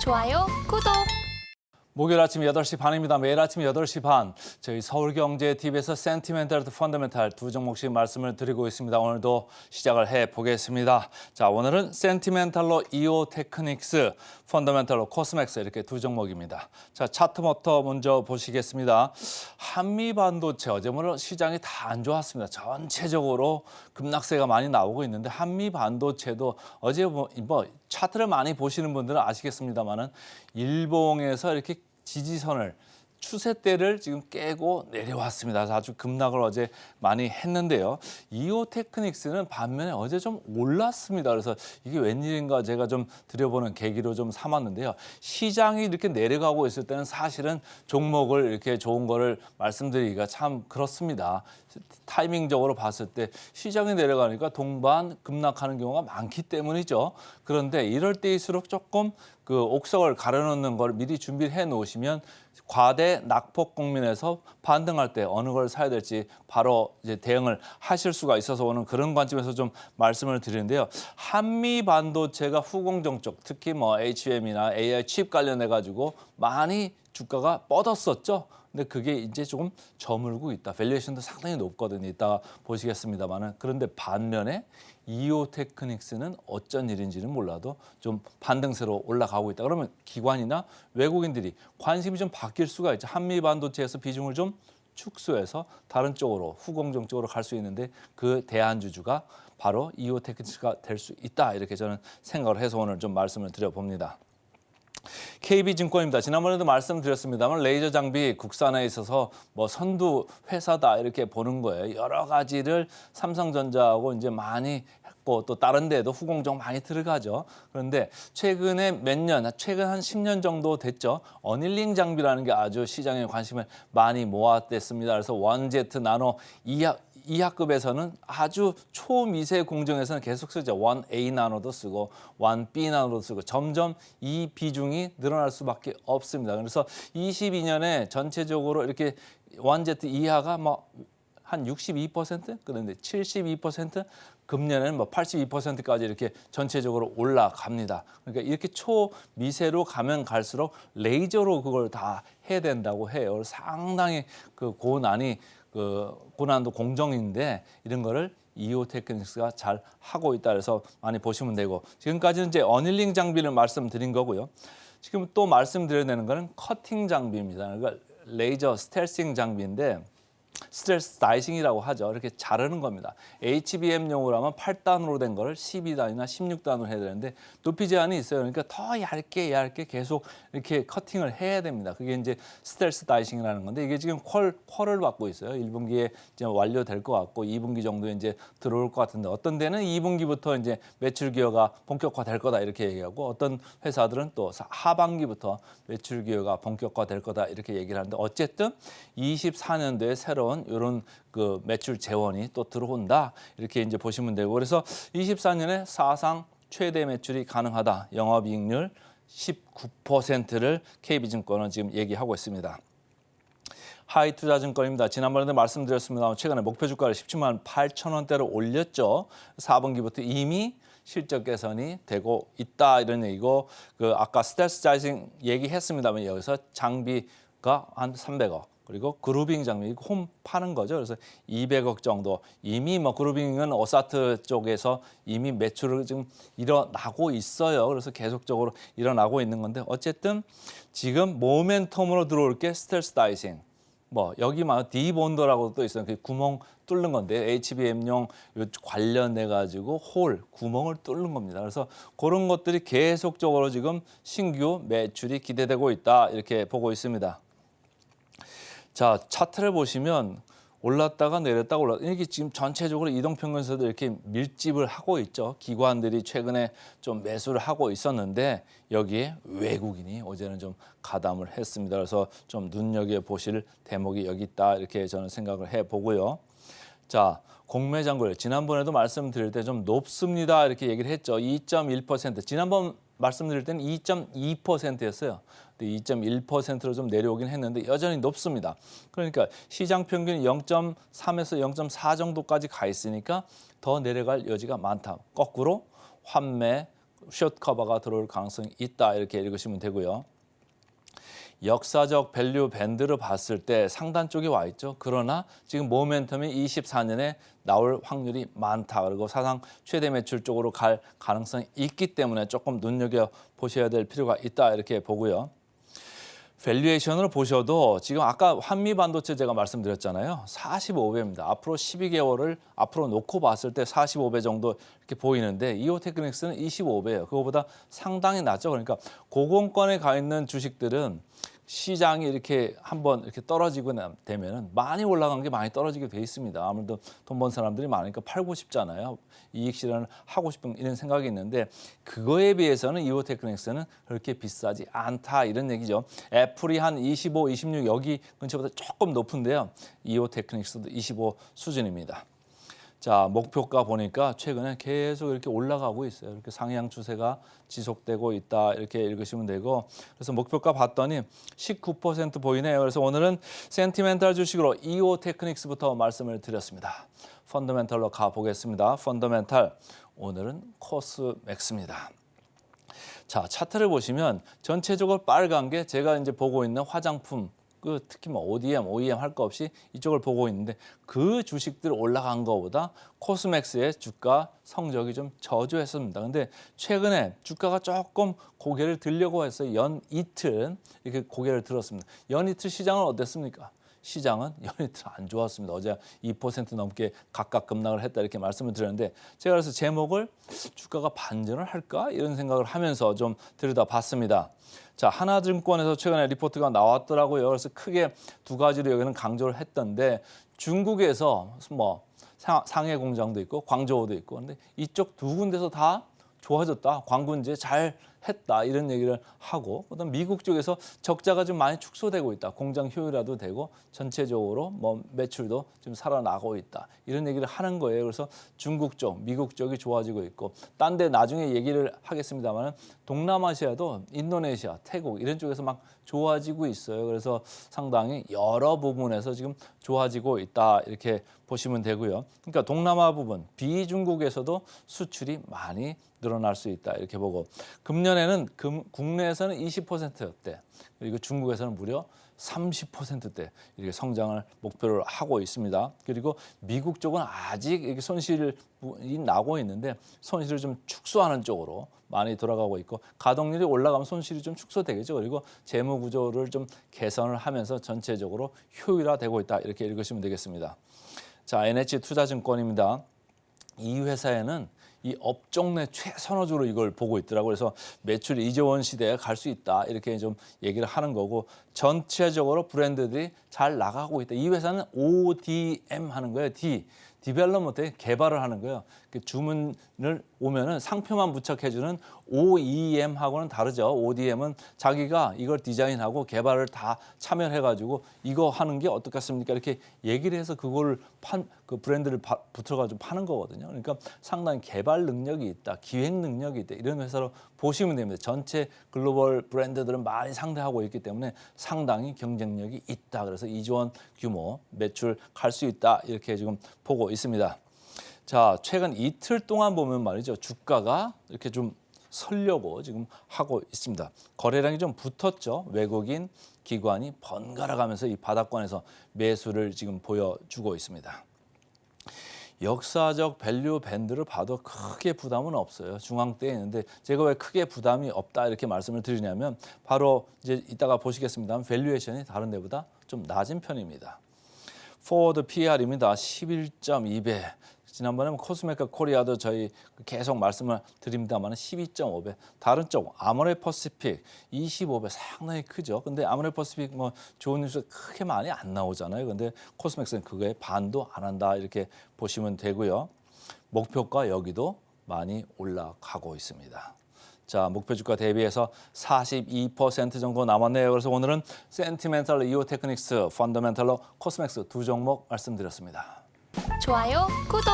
좋아요, 구독. 목요일 아침 8시 반입니다. 매일 아침 8시 반 저희 서울경제TV에서 센티멘탈, 펀더멘탈 두 종목씩 말씀을 드리고 있습니다. 오늘도 시작을 해보겠습니다. 자, 오늘은 센티멘탈로 이오테크닉스, 펀더멘탈로 코스맥스 이렇게 두 종목입니다. 자, 차트부터 먼저 보시겠습니다. 한미반도체 어제 오늘 시장이 다 안 좋았습니다. 전체적으로 급락세가 많이 나오고 있는데 한미반도체도 어제 차트를 많이 보시는 분들은 아시겠습니다만은 일봉에서 이렇게 지지선을 추세대를 지금 깨고 내려왔습니다. 그래서 아주 급락을 어제 많이 했는데요. 이오테크닉스는 반면에 어제 좀 올랐습니다. 그래서 이게 웬일인가 제가 좀 들여보는 계기로 좀 삼았는데요. 시장이 이렇게 내려가고 있을 때는 사실은 종목을 이렇게 좋은 거를 말씀드리기가 참 그렇습니다. 타이밍적으로 봤을 때 시장이 내려가니까 동반 급락하는 경우가 많기 때문이죠. 그런데 이럴 때일수록 조금 그 옥석을 가려놓는 걸 미리 준비를 해 놓으시면 과대 낙폭 국면에서 반등할 때 어느 걸 사야 될지 바로 이제 대응을 하실 수가 있어서 오는 그런 관점에서 좀 말씀을 드리는데요. 한미 반도체가 후공정 쪽, 특히 뭐 HBM이나 AI 칩 관련해 가지고 많이 주가가 뻗었었죠. 근데 그게 이제 조금 저물고 있다. 밸류에이션도 상당히 높거든요. 이따가 보시겠습니다만은. 그런데 반면에 이오테크닉스는 어쩐 일인지는 몰라도 좀 반등세로 올라가고 있다. 그러면 기관이나 외국인들이 관심이 좀 바뀔 수가 있죠. 한미 반도체에서 비중을 좀 축소해서 다른 쪽으로 후공정 쪽으로 갈 수 있는데 그 대안주주가 바로 이오테크닉스가 될 수 있다. 이렇게 저는 생각을 해서 오늘 좀 말씀을 드려봅니다. KB증권입니다. 지난번에도 말씀드렸습니다만 레이저 장비 국산화에 있어서 뭐 선두 회사다 이렇게 보는 거예요. 여러 가지를 삼성전자하고 이제 많이 했고 또 다른 데도 후공정 많이 들어가죠. 그런데 최근에 최근 한 10년 정도 됐죠. 어닐링 장비라는 게 아주 시장에 관심을 많이 모았댔습니다. 그래서 원제트 나노 이하급에서는 아주 초미세 공정에서는 계속 쓰죠. 1A 나노도 쓰고 1B 나노도 쓰고 점점 이 비중이 늘어날 수밖에 없습니다. 그래서 22년에 전체적으로 이렇게 1Z 이하가 뭐 한 62%, 그런데 72%, 금년에는 뭐 82%까지 이렇게 전체적으로 올라갑니다. 그러니까 이렇게 초미세로 가면 갈수록 레이저로 그걸 다 해야 된다고 해요. 상당히 그 고난도 공정인데 이런 거를 이오테크닉스가 잘 하고 있다 그래서 많이 보시면 되고 지금까지는 이제 어닐링 장비를 말씀드린 거고요. 지금 또 말씀드려야 되는 거는 커팅 장비입니다. 그러니까 레이저 스텔싱 장비인데 스트레스 다이싱이라고 하죠. 이렇게 자르는 겁니다. HBM용으로 하면 8단으로 된 거를 12단이나 16단으로 해야 되는데 높이 제한이 있어요. 그러니까 더 얇게 계속 이렇게 커팅을 해야 됩니다. 그게 이제 스트레스 다이싱이라는 건데 이게 지금 퀄을 받고 있어요. 1분기에 이제 완료될 것 같고 2분기 정도에 이제 들어올 것 같은데 어떤 데는 2분기부터 이제 매출 기여가 본격화될 거다 이렇게 얘기하고 어떤 회사들은 또 하반기부터 매출 기여가 본격화될 거다 이렇게 얘기를 하는데 어쨌든 24년도에 새로운 이런 그 매출 재원이 또 들어온다 이렇게 이제 보시면 되고 그래서 24년에 사상 최대 매출이 가능하다. 영업이익률 19%를 KB증권은 지금 얘기하고 있습니다. 하이투자증권입니다. 지난번에도 말씀드렸습니다. 최근에 목표 주가를 17만 8천 원대로 올렸죠. 4분기부터 이미 실적 개선이 되고 있다 이런 얘기고 그 아까 스텔스 다이싱 얘기했습니다만 여기서 장비가 한 300억. 그리고 그루빙 장비, 홈 파는 거죠. 그래서 200억 정도. 이미 뭐 그루빙은 오사트 쪽에서 이미 매출을 지금 일어나고 있어요. 그래서 계속적으로 일어나고 있는 건데 어쨌든 지금 모멘텀으로 들어올 게 스텔스 다이싱. 뭐 여기만 디본더라고 또 있어요. 그 구멍 뚫는 건데 HBM용 관련해 가지고 구멍을 뚫는 겁니다. 그래서 그런 것들이 계속적으로 지금 신규 매출이 기대되고 있다 이렇게 보고 있습니다. 자, 차트를 보시면 올랐다가 내렸다가 이게 지금 전체적으로 이동평균선도 이렇게 밀집을 하고 있죠. 기관들이 최근에 좀 매수를 하고 있었는데 여기에 외국인이 어제는 좀 가담을 했습니다. 그래서 좀 눈여겨보실 대목이 여기 있다 이렇게 저는 생각을 해보고요. 자, 공매장고율 지난번에도 말씀드릴 때 좀 높습니다 이렇게 얘기를 했죠. 2.1%. 지난번 말씀드릴 때는 2.2%였어요. 2.1%로 좀 내려오긴 했는데 여전히 높습니다. 그러니까 시장 평균이 0.3에서 0.4 정도까지 가 있으니까 더 내려갈 여지가 많다. 거꾸로 환매 숏 커버가 들어올 가능성이 있다 이렇게 읽으시면 되고요. 역사적 밸류 밴드를 봤을 때 상단 쪽에 와 있죠. 그러나 지금 모멘텀이 24년에 나올 확률이 많다. 그리고 사상 최대 매출 쪽으로 갈 가능성이 있기 때문에 조금 눈여겨보셔야 될 필요가 있다 이렇게 보고요. 밸류에이션을 보셔도 지금 아까 한미반도체 제가 말씀드렸잖아요. 45배입니다. 앞으로 12개월을 앞으로 놓고 봤을 때 45배 정도 이렇게 보이는데 이오테크닉스는 25배예요. 그거보다 상당히 낮죠. 그러니까 고공권에 가 있는 주식들은 시장이 이렇게 한번 이렇게 떨어지고 되면은 많이 올라간 게 많이 떨어지게 돼 있습니다. 아무래도 돈 번 사람들이 많으니까 팔고 싶잖아요. 이익 실현을 하고 싶은 이런 생각이 있는데 그거에 비해서는 이오테크닉스는 그렇게 비싸지 않다 이런 얘기죠. 애플이 한 25, 26 여기 근처보다 조금 높은데요. 이오테크닉스도 25 수준입니다. 자, 목표가 보니까 최근에 계속 이렇게 올라가고 있어요. 이렇게 상향 추세가 지속되고 있다. 이렇게 읽으시면 되고. 그래서 목표가 봤더니 19% 보이네요. 그래서 오늘은 센티멘탈 주식으로 이오테크닉스부터 말씀을 드렸습니다. 펀더멘털로 가보겠습니다. 펀더멘탈, 오늘은 코스맥스입니다. 자, 차트를 보시면 전체적으로 빨간 게 제가 이제 보고 있는 화장품, 특히 뭐 ODM 할 거 없이 이쪽을 보고 있는데 그 주식들 올라간 거보다 코스맥스의 주가 성적이 좀 저조했습니다. 근데 최근에 주가가 조금 고개를 들려고 해서 연 이틀 이렇게 고개를 들었습니다. 연 이틀 시장은 어땠습니까? 시장은 연이틀 안 좋았습니다. 어제 2% 넘게 각각 급락을 했다 이렇게 말씀을 드렸는데 제가 그래서 제목을 주가가 반전을 할까 이런 생각을 하면서 좀 들여다봤습니다. 자, 하나증권에서 최근에 리포트가 나왔더라고요. 그래서 크게 두 가지로 여기는 강조를 했던데 중국에서 뭐 상해 공장도 있고 광저우도 있고 근데 이쪽 두 군데서 다 좋아졌다. 광군제 잘 했다. 이런 얘기를 하고 그다음 미국 쪽에서 적자가 좀 많이 축소되고 있다. 공장 효율화도 되고 전체적으로 뭐 매출도 좀 살아나고 있다. 이런 얘기를 하는 거예요. 그래서 중국 쪽, 미국 쪽이 좋아지고 있고 딴 데 나중에 얘기를 하겠습니다만 동남아시아도 인도네시아, 태국 이런 쪽에서 막 좋아지고 있어요. 그래서 상당히 여러 부분에서 지금 좋아지고 있다. 이렇게 보시면 되고요. 그러니까 동남아 부분, 비중국에서도 수출이 많이 늘어날 수 있다. 이렇게 보고 금년에는 국내에서는 20%대 그리고 중국에서는 무려 30%대 이렇게 성장을 목표로 하고 있습니다. 그리고 미국 쪽은 아직 이렇게 손실이 나고 있는데 손실을 좀 축소하는 쪽으로 많이 돌아가고 있고 가동률이 올라가면 손실이 좀 축소되겠죠. 그리고 재무 구조를 좀 개선을 하면서 전체적으로 효율화되고 있다. 이렇게 읽으시면 되겠습니다. 자, NH투자증권입니다. 이 회사에는 이 업종 내 최선호주로 이걸 보고 있더라고요. 그래서 매출 2조 원 시대에 갈 수 있다. 이렇게 좀 얘기를 하는 거고 전체적으로 브랜드들이 잘 나가고 있다. 이 회사는 ODM 하는 거예요. 디벨롭먼트 개발을 하는 거예요. 주문을 오면은 상표만 부착해주는 OEM하고는 다르죠. ODM은 자기가 이걸 디자인하고 개발을 다 참여해가지고 이거 하는 게 어떻겠습니까? 이렇게 얘기를 해서 그걸 그 브랜드를 붙여가지고 파는 거거든요. 그러니까 상당히 개발 능력이 있다, 기획 능력이 있다 이런 회사로 보시면 됩니다. 전체 글로벌 브랜드들은 많이 상대하고 있기 때문에 상당히 경쟁력이 있다. 그래서 2조 원 규모 매출 갈 수 있다 이렇게 지금 보고 있습니다. 자, 최근 이틀 동안 보면 말이죠. 주가가 이렇게 좀 설려고 지금 하고 있습니다. 거래량이 좀 붙었죠. 외국인 기관이 번갈아 가면서 이 바닥권에서 매수를 지금 보여주고 있습니다. 역사적 밸류 밴드를 봐도 크게 부담은 없어요. 중앙대에 있는데 제가 왜 크게 부담이 없다 이렇게 말씀을 드리냐면 바로 이제 이따가 보시겠습니다만 밸류에이션이 다른 데보다 좀 낮은 편입니다. 포워드 PR입니다. 11.2배. 지난번에 코스메카 코리아도 저희 계속 말씀을 드립니다만 12.5배. 다른 쪽 아모레 퍼시픽 25배 상당히 크죠. 근데 아모레 퍼시픽 뭐 좋은 뉴스 크게 많이 안 나오잖아요. 근데 코스맥스는 그거에 반도 안 한다 이렇게 보시면 되고요. 목표가 여기도 많이 올라가고 있습니다. 자, 목표 주가 대비해서 42% 정도 남았네요. 그래서 오늘은 센티멘탈 이오테크닉스, 펀더멘탈로 코스맥스 두 종목 말씀드렸습니다. 좋아요, 구독!